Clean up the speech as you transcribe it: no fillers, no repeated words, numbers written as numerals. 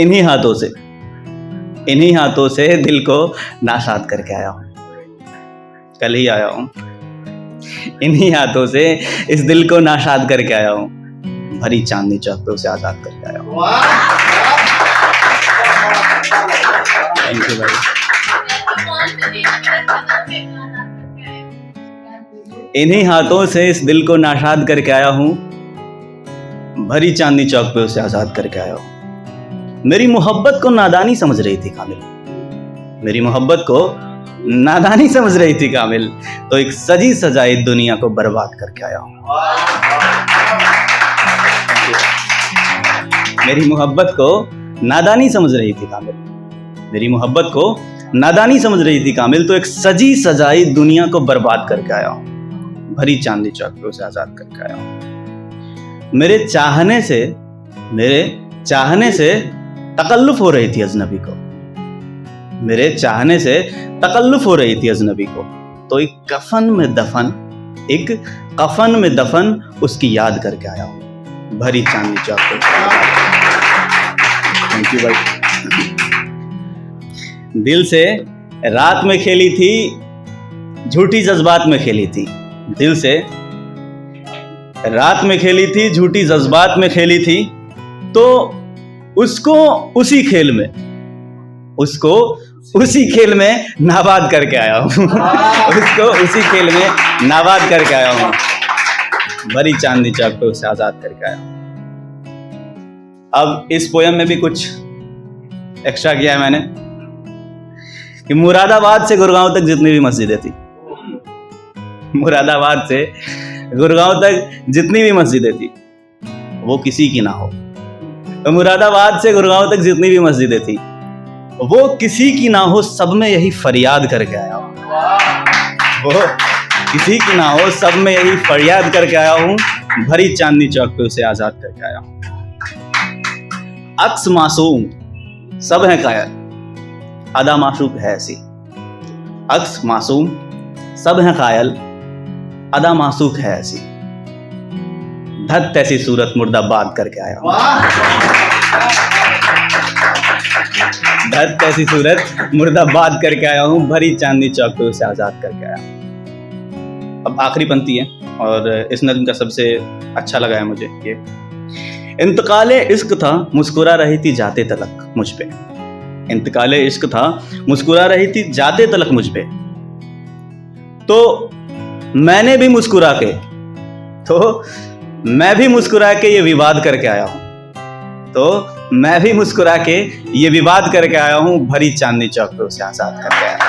इन्हीं हाथों से दिल को नाशाद करके आया हूँ। कल ही आया हूँ। इन्हीं हाथों से इस दिल को नाशाद करके आया हूँ। भरी चांदनी चौक पे उसे आजाद करके आया हूँ। थैंक यू भाई। इन्हीं हाथों से इस दिल को नाशाद करके आया हूँ। भरी चांदनी चौक पे उसे आजाद करके आया हूँ। मेरी मोहब्बत को नादानी समझ रही थी कामिल, मेरी मोहब्बत को नादानी समझ रही थी कामिल, तो एक सजी सजाई दुनिया को बर्बाद करके आया हूँ। मेरी मोहब्बत को नादानी समझ रही थी कामिल, मेरी मोहब्बत को नादानी समझ रही थी कामिल, तो एक सजी सजाई दुनिया को बर्बाद करके आया हूँ। भरी चांदनी चौक पे उसे आजाद करके आया हूँ। मेरे चाहने से तकल्लुफ हो रही थी अजनबी को, मेरे चाहने से तकल्लुफ हो रही थी अजनबी को, तो एक कफन में दफन उसकी याद करके आया हूँ। भरी चांदनी चौक पे। थैंक यू भाई। दिल से रात में खेली थी, झूठी जज्बात में खेली थी। दिल से रात में खेली थी, झूठी जज्बात में खेली थी, तो उसको उसी खेल में नाबाद करके आया हूँ। उसको उसी खेल में नाबाद करके आया हूँ। भरी चांदनी चौक पे उसे आजाद करके आया हूँ। अब इस पोयम में भी कुछ एक्स्ट्रा किया है मैंने कि मुरादाबाद से गुड़गांव तक जितनी भी मस्जिदें थी, मुरादाबाद से गुड़गांव तक जितनी भी मस्जिदें थी वो किसी की ना हो। तो मुरादाबाद से गुड़गांव तक जितनी भी मस्जिदें थी वो किसी की ना हो, सब में यही फरियाद करके आया हूँ। वो किसी की ना हो, सब में यही फरियाद करके आया हूँ। भरी चांदनी चौक पे उसे आजाद करके आया हूँ। अक्स मासूम सब है कायल, अदा माशूक है ऐसी। अक्स मासूम सब है कायल, अदा मासूक है ऐसी। धत ऐसी सूरत मुर्दाबाद करके आया हूँ। धत ऐसी सूरत मुर्दाबाद करके आया हूँ। भरी चांदनी चौक पे उसे आजाद करके आया हूँ। अब आखिरी पंक्ति है और इस नज़्म का सबसे अच्छा लगा है मुझे ये। इंतकाले इश्क था मुस्कुरा रही थी जाते तलक मुझ पे। इंतकाले इश्क था मुस्कुरा रही थी जाते तलक मुझ पे, तो मैं भी मुस्कुरा के ये विवाद करके आया हूँ। तो मैं भी मुस्कुरा के ये विवाद करके आया हूँ। भरी चांदनी चौक पे उसे आजाद करके आया हूँ।